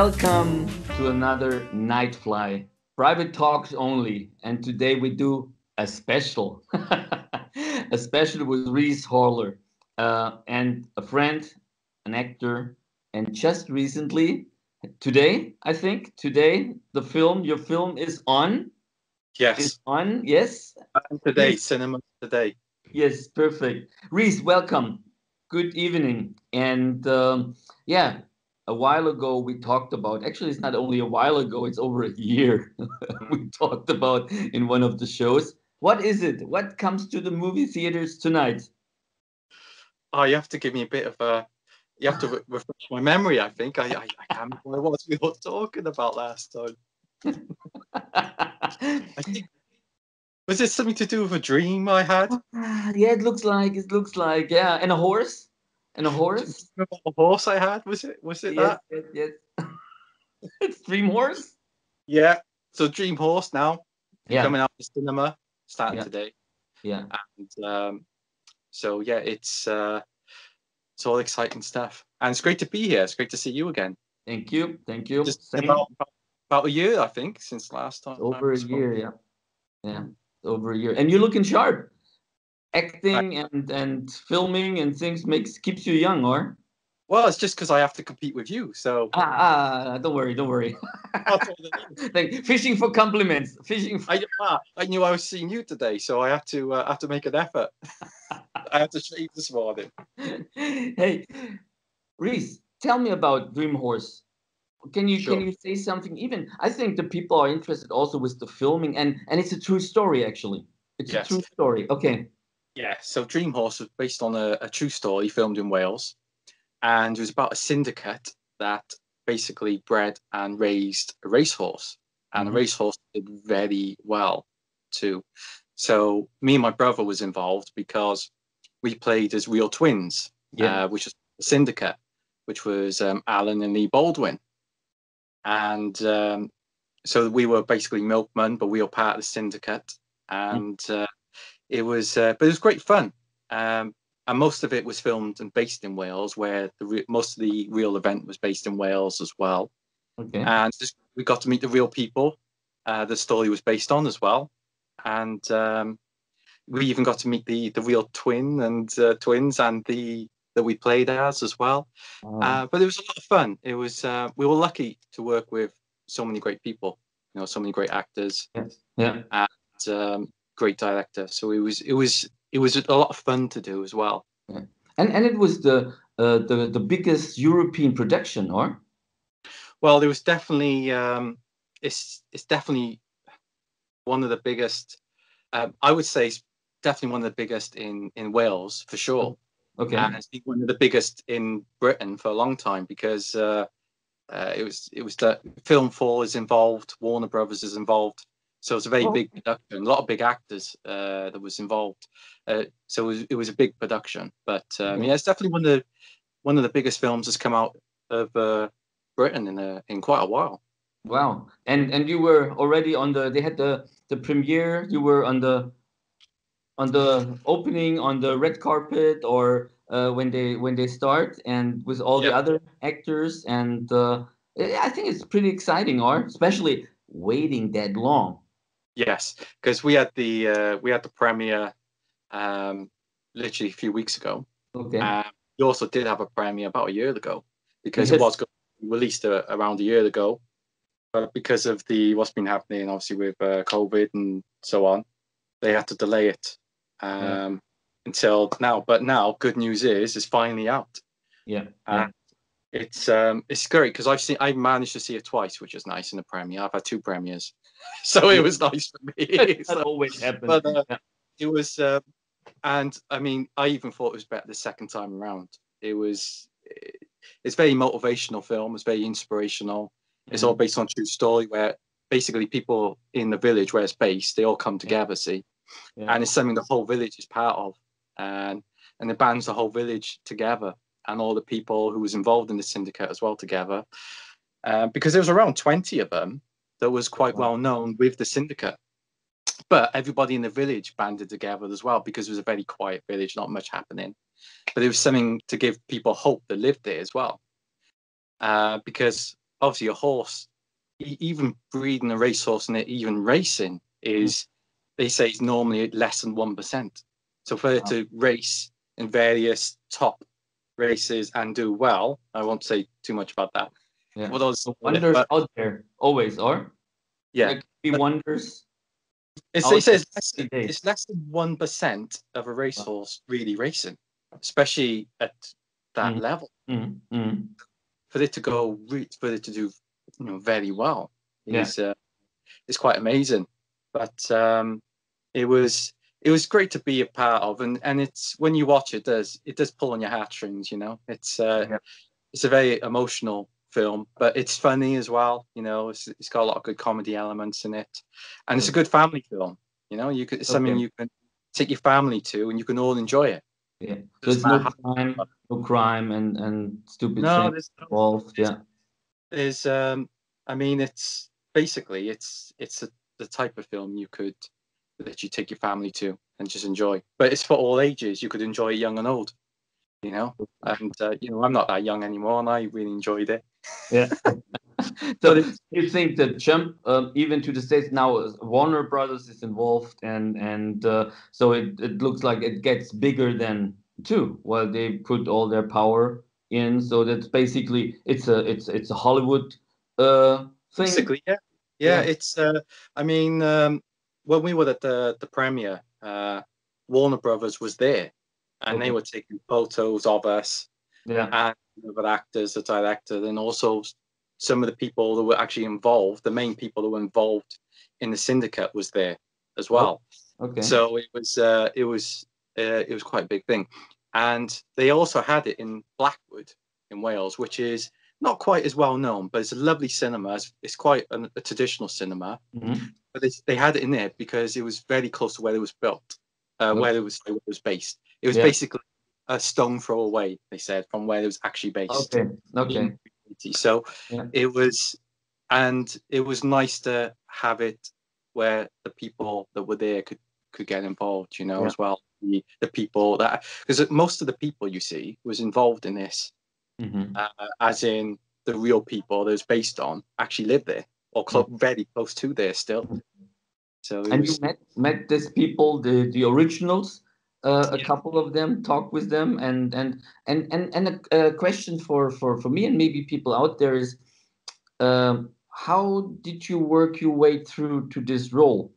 Welcome to another Nightfly Private Talks Only. And today we do a special, a special with Rhys Horler and a friend, an actor. And just recently, today, I think, today, your film is on. Is Yes. on, yes? Today, Rhys, cinema today. yes, perfect. Rhys, welcome. Good evening. And yeah, a while ago we talked about, actually, it's not only a while ago, it's over a year. We talked about in one of the shows. What is it? What comes to the movie theaters tonight? Oh, you have to give me a bit of a. You have to refresh my memory. I think I can't remember what it was we were talking about last time. I think was it something to do with a dream I had? Yeah, it looks like, yeah. And a horse? And a Do you horse? remember the horse I had? Was it Yes, that? yes, yes. It's Dream Horse? Yeah. So Dream Horse now Yeah, coming out the cinema starting yeah, today, yeah. and so yeah, it's all exciting stuff, and it's great to be here. It's great to see you again. Thank you, thank you. Just Same. about a year, I think, since last time Over we a spoke. year, yeah. Yeah, over a year. And you're looking sharp. I, Acting and filming and things makes keeps you young, or? well, it's just because I have to compete with you, so Don't worry, don't worry. that's all it is. Like fishing for compliments. Fishing for... I knew I was seeing you today, so I have to make an effort. I have to shave this morning. Hey, Rhys, tell me about Dream Horse. Can Sure. you say something? Even I think the people are interested also with the filming, and it's a true story actually. It's a true Yes. story. Okay. Yeah. So Dream Horse was based on a true story filmed in Wales, and it was about a syndicate that basically bred and raised a racehorse, and the Mhm. racehorse did very well too. So me and my brother was involved because we played as real twins, Yeah. which is a syndicate, which was Alan and Lee Baldwin, and so we were basically milkmen, but we were part of the syndicate, and but it was great fun. And most of it was filmed and based in Wales, where most of the real event was based in Wales as well. Okay. And we got to meet the real people the story was based on as well. And we even got to meet the real twins and the that we played as well. Wow. But it was a lot of fun. It was we were lucky to work with so many great people, so many great actors Yes. Yeah. and great director. So it was a lot of fun to do as well. Yeah. And it was the biggest European production, or? Well, there was definitely it's definitely one of the biggest. I would say it's definitely one of the biggest in Wales for sure, Okay. and it's been one of the biggest in Britain for a long time because it was that Film 4 is involved, Warner Brothers is involved, so it's a very Oh, big production, a lot of big actors that was involved. So it was a big production, but okay. yeah, it's definitely one of the biggest films that's come out of Britain in quite a while. Wow. And you were already on they had the premiere. You were on the opening, on the red carpet, or when they start, and with all the Yeah. other actors, and I think it's pretty exciting, or especially waiting that long. Yes, because we had the premiere um, literally a few weeks ago. Okay. We also did have a premiere about a year ago because it Yes. was released around a year ago, but because of what's been happening, obviously with COVID and so on, they had to delay it Yeah. until now. But now, good news is it's finally out. Yeah. Uh, Yeah. it's great because I managed to see it twice, which is nice in the premiere. I've had two premieres, so it Yeah. was nice for me. That So, always happens. but Yeah. it was, and I mean, I even thought it was better the second time around. It's very motivational film. It's very inspirational. It's Yeah. all based on true story where basically people in the village where it's based, they all come Yeah. together, see, Yeah. and it's something the whole village is part of, and it bands the whole village together and all the people who was involved in the syndicate as well together, because there was around 20 of them that was quite Wow. well known with the syndicate. But everybody in the village banded together as well because it was a very quiet village, not much happening. But it was something to give people hope that lived there as well. Because obviously a horse, even breeding a racehorse and even racing is, they say, it's normally less than 1%. So for it to race in various top races and do well, I won't say too much about that. Yeah. What else? So wonders out there always, or Yeah, there could be wonders they out say there every day. it's less than 1% of a racehorse really racing, especially at that level. For it to go, for it to do, very well is it's quite amazing. But it was great to be a part of, and it's, when you watch it, does pull on your heartstrings. It's a very emotional film, but it's funny as well. It's got a lot of good comedy elements in it, and it's a good family film. It's something you can take your family to, and you can all enjoy it. Yeah. So it's no crime and stupid things involved. Yeah. There's I mean, it's basically the type of film that you take your family to and just enjoy. But it's for all ages. You could enjoy it young and old. And I'm not that young anymore, and I really enjoyed it. Yeah. So you think the jump even to the States now, Warner Brothers is involved, and so it looks like it gets bigger than two. Well, they put all their power in, so that's basically it's a Hollywood thing. Basically, yeah. It's I mean, when we were at the premiere, Warner Brothers was there, and they were taking photos of us. Yeah. And the actors, the director, and also some of the people that were actually involved, the main people that were involved in the syndicate, was there as well. Okay. So it was quite a big thing. And they also had it in Blackwood in Wales, which is not quite as well known, but it's a lovely cinema. It's quite a traditional cinema. But they had it in there because it was very close to where it was built, where it was based. It was basically a stone throw away, they said, from where it was actually based. Okay. So it was nice to have it where the people that were there could get involved, as well. The people that, because most of the people you see was involved in this, as in the real people that it was based on actually live there or very close to there still. So you met these people, the originals. A couple of them, talk with them, and a question for me and maybe people out there is, how did you work your way through to this role?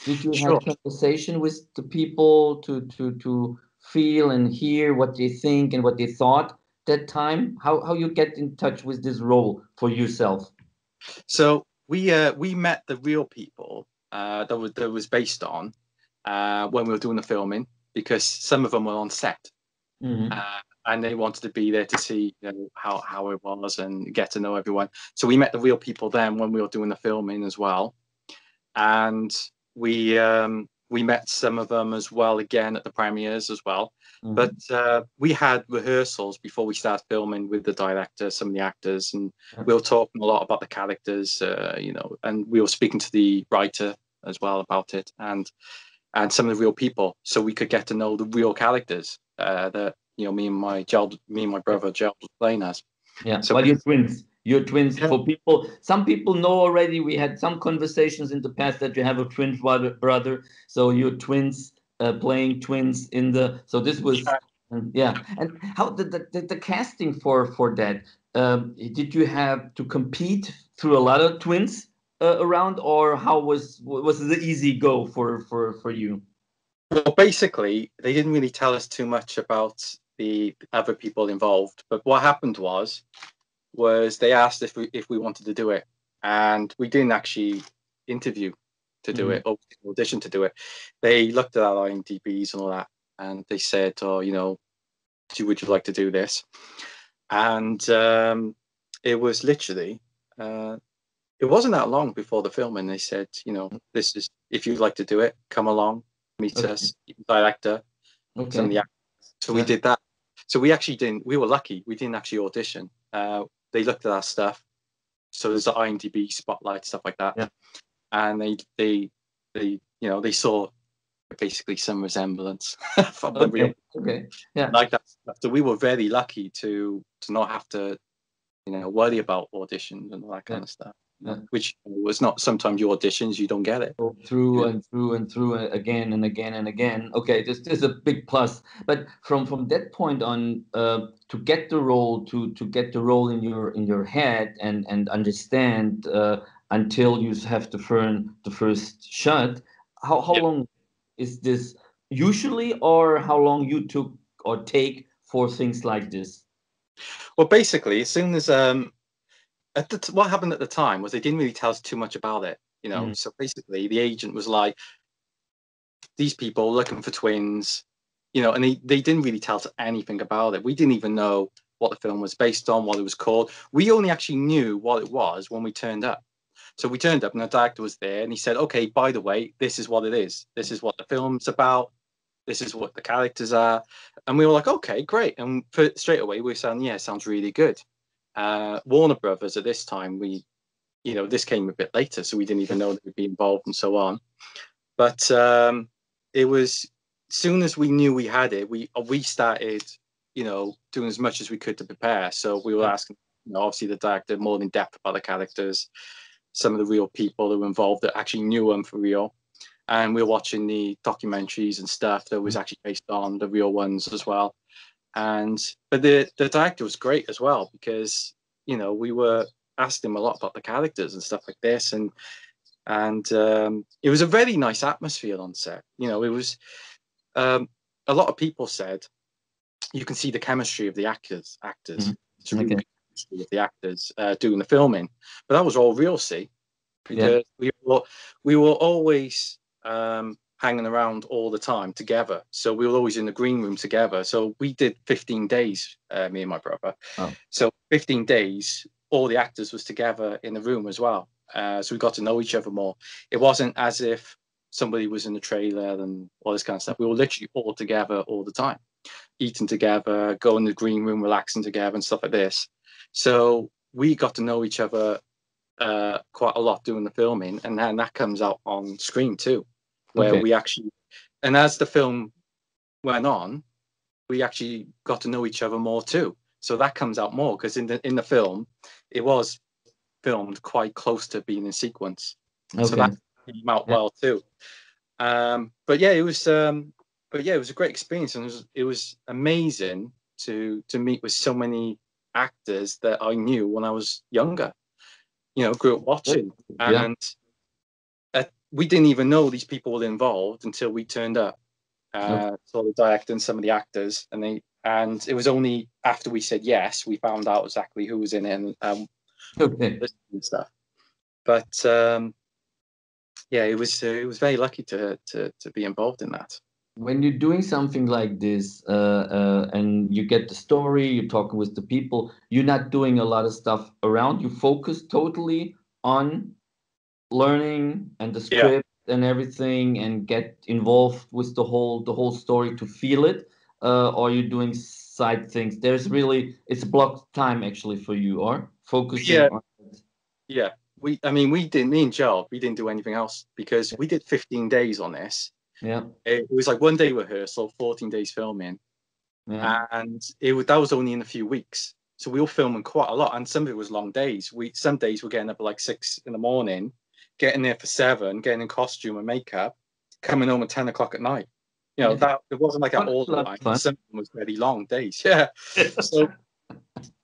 Did you have conversation with the people to feel and hear what they think and what they thought that time? How you get in touch with this role for yourself? So we met the real people that was based on when we were doing the filming, because some of them were on set, and they wanted to be there to see how it was and get to know everyone. So we met the real people then when we were doing the filming as well, and we met some of them as well again at the premieres as well. But we had rehearsals before we started filming with the director, some of the actors, and we were talking a lot about the characters, and we were speaking to the writer as well about it, and some of the real people, so we could get to know the real characters that me and my brother Gerald was playing as. Yeah. So you're twins. You're twins. For people, some people know already. We had some conversations in the past that you have a twin brother. So you're twins, playing twins in the. So this was, yeah. And how the casting for that? Did you have to compete through a lot of twins around, or how was it easy go for you? Well, basically, they didn't really tell us too much about the other people involved. But what happened was they asked if we wanted to do it, and we didn't actually interview to do it or audition to do it. They looked at our IMDb's and all that, and they said, "Oh, would you like to do this?" And it was literally, it wasn't that long before the filming. They said, "This is, if you'd like to do it, come along, meet us, director, some of the actors." So we did that. So we actually didn't. We were lucky. We didn't actually audition. They looked at our stuff. So there's the IMDb spotlight, stuff like that, and they saw basically some resemblance from the real. Okay. Yeah. Like that stuff. So we were very lucky to not have to, worry about auditions and all that kind Yeah. of stuff. Yeah. Which was not, sometimes you auditions, you don't get it. Go through and through and through again and again and again. Okay, this is a big plus. But from that point on, to get the role, to get the role in your head and understand until you have the first shot. How Yeah. long is this usually, or how long you took or take for things like this? Well, basically, as soon as what happened at the time was they didn't really tell us too much about it. Mm. So basically, the agent was like, these people looking for twins, and they didn't really tell us anything about it. We didn't even know what the film was based on, what it was called. We only actually knew what it was when we turned up. So we turned up and the director was there and he said, okay, by the way, this is what it is. This is what the film's about. This is what the characters are. And we were like, okay, great. And straight away we were saying, yeah, sounds really good. Warner Brothers at this time, this came a bit later, so we didn't even know that we'd be involved and so on. But it was, soon as we knew we had it, we started, doing as much as we could to prepare. So we were asking, obviously the director more in depth about the characters, some of the real people who were involved that actually knew them for real. And we were watching the documentaries and stuff that was actually based on the real ones as well. But the director was great as well, because we were asking him a lot about the characters and stuff like this, and it was a very nice atmosphere on set. It was a lot of people said you can see the chemistry of the actors. Mm. It's a really good chemistry of the actors doing the filming, but that was all real, see, because we were always hanging around all the time together. So we were always in the green room together. So we did 15 days, me and my brother. Oh. So 15 days, all the actors was together in the room as well. So we got to know each other more. It wasn't as if somebody was in the trailer and all this kind of stuff. We were literally all together all the time, eating together, going to the green room, relaxing together and stuff like this. So we got to know each other quite a lot doing the filming, and then that comes out on screen too, where we actually, and as the film went on, we actually got to know each other more too. So that comes out more, because in the film, it was filmed quite close to being in sequence, so that came out well too. But yeah, it was a great experience, and it was amazing to meet with so many actors that I knew when I was younger. Grew up watching, and we didn't even know these people were involved until we turned up. Saw the director and some of the actors, and it was only after we said yes we found out exactly who was in it and stuff. But it was very lucky to be involved in that. When you're doing something like this, and you get the story, you're talking with the people, you're not doing a lot of stuff around. You focus totally on learning and the script and everything, and get involved with the whole story to feel it. Or you're doing side things. It's blocked time actually for you, or focusing on it. Yeah. Me and Joe, we didn't do anything else, because we did 15 days on this. Yeah. It was like 1 day rehearsal, 14 days filming. Yeah. And that was only in a few weeks. So we were filming quite a lot, and some of it was long days. Some days we're getting up at like 6 a.m, getting there for 7, getting in costume and makeup, coming home at 10 o'clock at night. That it wasn't like all the time. Some of them was very long days. Yeah. So,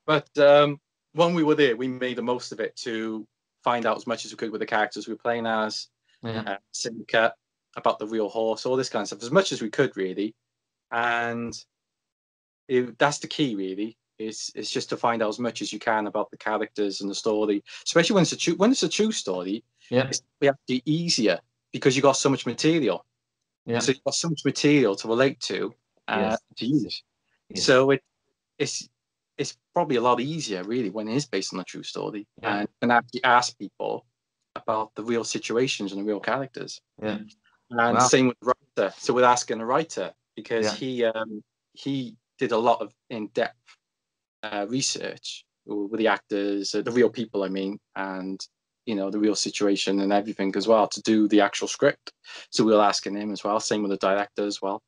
but when we were there, we made the most of it to find out as much as we could with the characters we were playing as, Syndicate, about the real horse, all this kind of stuff, as much as we could really. And that's the key, really. It's just to find out as much as you can about the characters and the story, especially when it's a true story. It's actually easier, because you got so much material. So you've got so much material to relate to use. So it's probably a lot easier, really, when it is based on a true story, and actually ask people about the real situations and the real characters. And same with the writer. So we're asking a writer, because he did a lot of in-depth research with the actors, the real people, and the real situation and everything as well, to do the actual script. So we were asking him as well. Same with the director as well.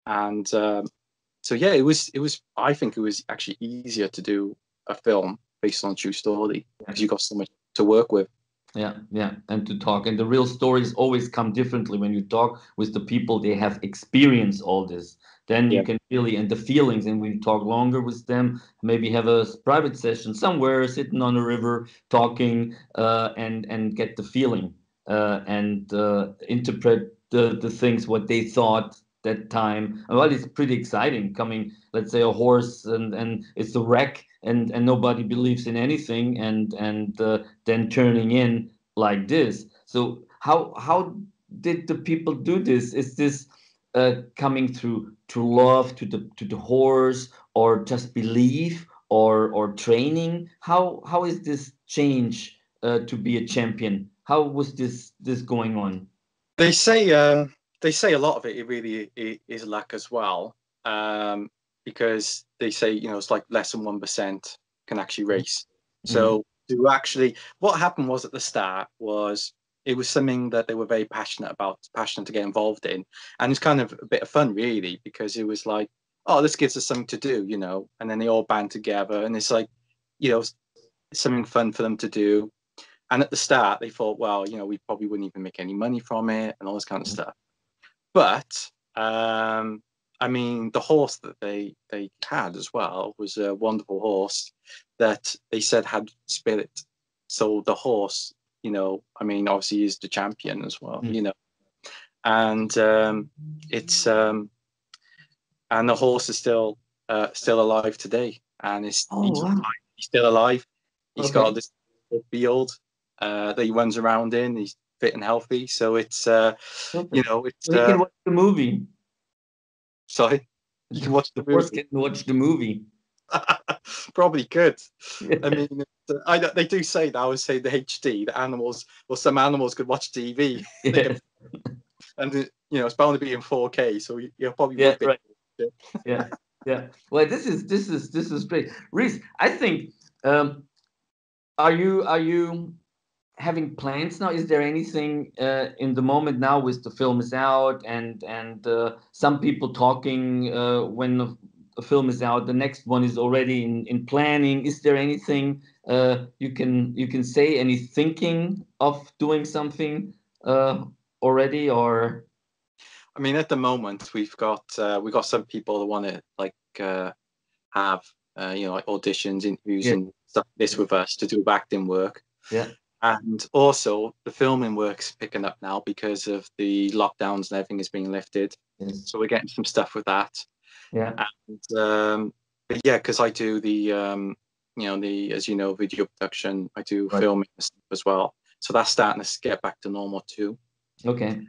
And it was. I think it was actually easier to do a film based on a true story, because you got so much to work with. Yeah, and to talk. And the real stories always come differently when you talk with the people. They have experienced all this. Then you Yeah. can really, and the feelings, and when you talk longer with them, maybe have a private session somewhere, sitting on a river, talking, and get the feeling, and interpret the things what they thought that time. Well, it's pretty exciting. Coming, let's say, a horse, and it's a wreck, and nobody believes in anything, and then turning in like this. So how did the people do this? Is this coming through love to the horse, or just belief, or training? How is this change to be a champion? How was this going on? They say a lot of it really is luck as well, because they say, it's like less than 1% can actually race. Mhm. So to actually, what happened was at the start was it was something that they were very passionate to get involved in, and it's kind of a bit of fun really, because it was like, oh, this gives us something to do, and then they all band together, and it's like, it's something fun for them to do. And at the start, they thought, well, we probably wouldn't even make any money from it and all this kind of stuff. But I mean, the horse that they had as well was a wonderful horse that they said had spirit. So the horse, I mean, obviously is the champion as well, and it's and the horse is still alive today, and he's Oh, wow. still alive. He's Okay. got this field that he runs around in. He's fit and healthy, so it's Perfect. it's We can watch the movie. sorry, you can watch the The horse movie. can watch the movie. Probably could. I Yeah. mean, they do say that. I would say the HD, the animals, or some animals could watch TV. They Yeah. can, and it's bound to be in 4K, so you probably Yeah. would be. Right. Yeah. Yeah. Well, this is great, Rhys. I think. Are you having plans now? Is there anything in the moment now with the film is out, and some people talking when the film is out, the next one is already in planning. Is there anything you can say? Any thinking of doing something already, or? I mean, at the moment, we've got some people that want to have like auditions, interviews, Yeah, and stuff like this with us to do acting work. yeah, And also, the filming work's picking up now because of the lockdowns and everything is being lifted. yes, So we're getting some stuff with that. yeah, And but yeah, because I do the as video production, I do right, filming and stuff as well. So that's starting to get back to normal too. okay,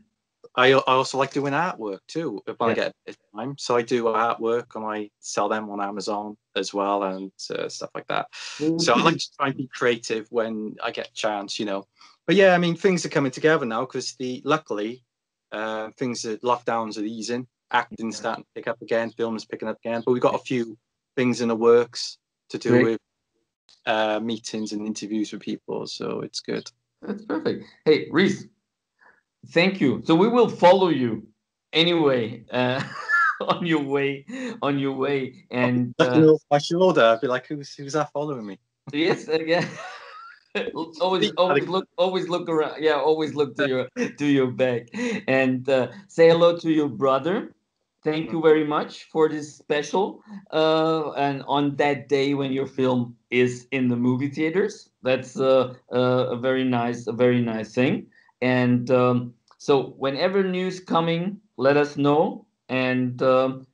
I also like doing artwork too if I yeah. get time. So I do artwork and I sell them on Amazon as well and stuff like that. Well, So I like to try and be creative when I get a chance. But yeah, I mean things are coming together now because luckily lockdowns are easing, acting's starting to pick up again, film is picking up again. But we've got a few things in the works to do Great. with meetings and interviews with people. So it's good. That's perfect. Hey, Rhys, thank you. So we will follow you anyway on your way, and Looking over my shoulder, I'd be like, who's that following me? yes, yeah. Always look around. Yeah, always look to your back, and say hello to your brother. Thank you very much for this special. And on that day when your film is in the movie theaters, that's a very nice thing. And so whenever news coming, let us know. And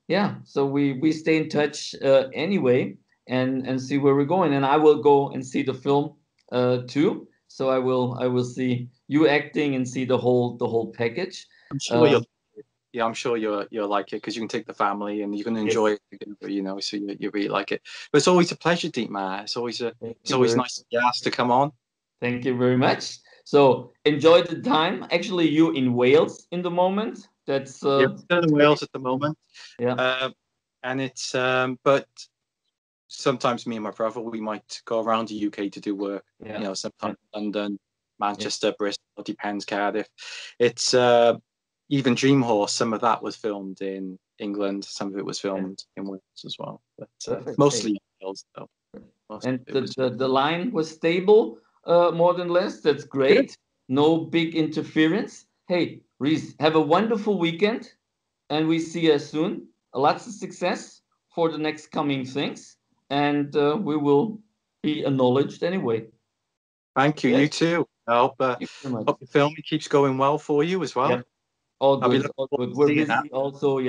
yeah, so we stay in touch anyway, and see where we're going. And I will go and see the film too. So I will see you acting and see the whole package. I'm sure Uh, you'll. Yeah, I'm sure you'll like it because you can take the family and you're going to yes, enjoy it together. So you really like it. But it's always a pleasure, Dietmar. thank It's you always very nice to be asked to come on. thank you very much. So enjoy the time. Actually, you in Wales in the moment. That's Yeah, we're still in great. Wales at the moment, Yeah, um, and it's but sometimes me and my brother we might go around the UK to do work. yeah, yeah, Sometimes London, yeah. Manchester, Bristol, depends, Cardiff. It's even Dream Horse. Some of that was filmed in England. Some of it was Yeah. filmed in Wales as well. But Perfect. Hey, mostly Wales though. And the line was stable, more than less. That's great. No big interference. Hey, Rhys, have a wonderful weekend, and we see you soon. Lots of success for the next coming things, and we will be acknowledged anyway. Thank you. Yes? You too. I hope the filming keeps going well for you as well. Yep. All good, all good. We're busy also,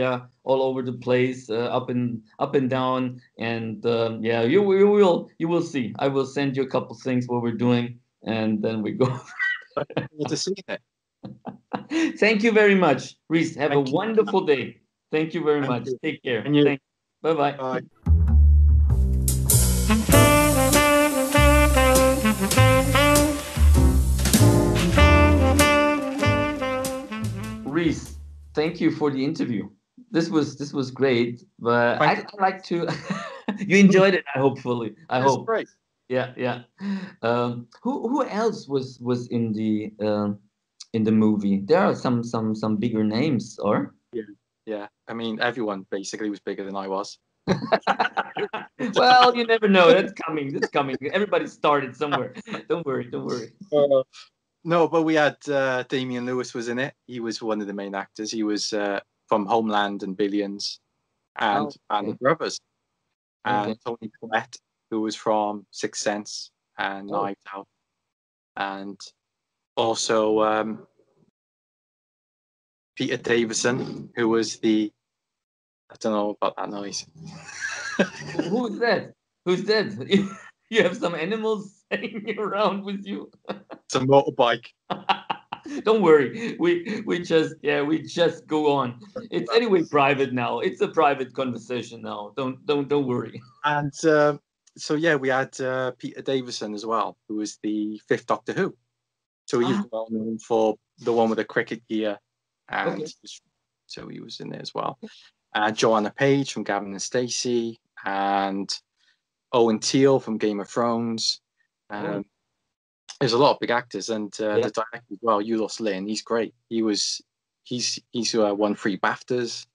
all over the place, up and down, and you will see. I will send you a couple things what we're doing, and then we go. Good to see that. Thank you very much, Rhys. Have a wonderful day. Thank you very much. Take care. And you. Bye-bye. Bye. Rhys, thank you for the interview. This was great, but I'd like to. You enjoyed it, hopefully. I hope. Great. Yeah. Who else was in the movie? There are some bigger names, or? Yeah. I mean, everyone basically was bigger than I was. Well, you never know. That's coming. Everybody started somewhere. Don't worry. No, but we had Damian Lewis was in it. He was one of the main actors. He was from Homeland and Billions and Band of Brothers. And Tony Collette, who was from Sixth Sense and Knives Out. And also Peter Davison, who was I don't know about that noise. Who's that? You have some animals hanging around with you? It's a motorbike. Don't worry. We just go on. It's anyway private now. It's a private conversation now. Don't worry. And so we had Peter Davison as well, who was the fifth Doctor Who. So he's well known for the one with the cricket gear, and so he was in there as well. Joanna Page from Gavin and Stacey, and Owen Teale from Game of Thrones. There's a lot of big actors, and the director as well, Ulos Lynn. He's great. He's won 3 BAFTAs.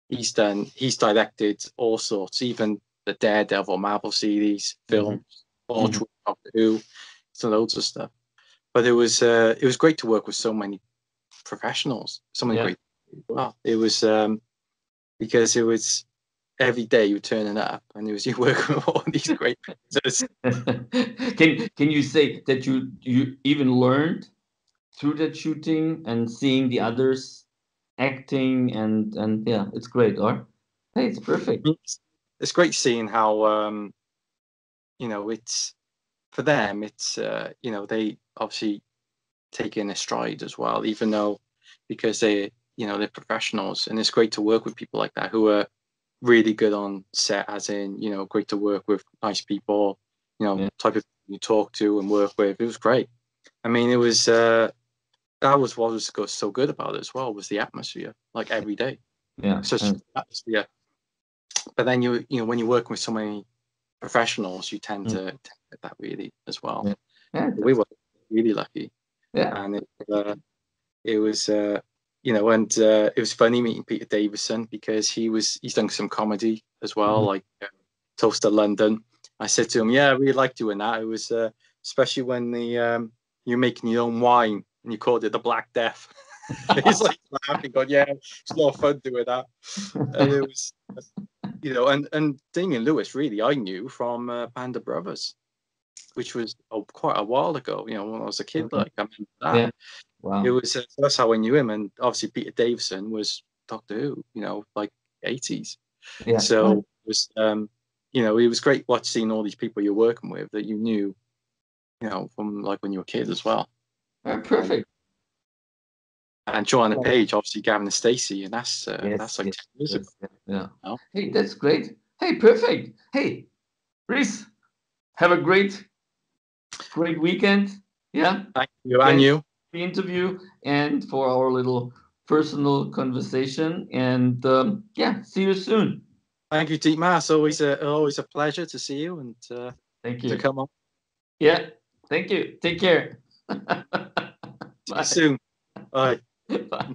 He's directed all sorts, even the Daredevil Marvel series, films, all through Doctor Who, so loads of stuff. But it was great to work with so many professionals, so many great people. Well, it was because it was every day you turning up, and it was you working with all these great actors. Can you say that you even learned through that shooting and seeing the others acting and it's great, or hey, it's perfect. It's great seeing how it's for them. It's they obviously take in a stride as well, even though because they're professionals, and it's great to work with people like that who are really good on set, as in great to work with, nice people, type of you talk to and work with. It was great. I mean, it was that was what was so good about it as well, was the atmosphere, like every day. Such an atmosphere. But then when you're working with so many professionals, you tend to get that really as well. We were really lucky. And it was and it was funny meeting Peter Davison, because he's done some comedy as well, like Toast of London. I said to him, I really liked doing that. It was especially when you're making your own wine and you called it the Black Death. He's like laughing, going, it's a lot of fun doing that. And it was and Damian Lewis, really, I knew from Band of Brothers, which was quite a while ago, when I was a kid. Like, I remember that. Wow. It was that's how I knew him. And obviously Peter Davison was Doctor Who, like 80s. So it was it was great seeing all these people you're working with that you knew, from like when you were a kid as well. Perfect. And Joanna Page, obviously Gavin and Stacey, and that's like 10 years ago. Hey, that's great. Hey, perfect. Hey, Rhys, have a great weekend. Yeah. Thank you, and you. The interview and for our little personal conversation, and see you soon. Thank you, Dietmar. It's always a pleasure to see you, and thank you to come on. Yeah, thank you. Take care. See you soon. Bye. Bye.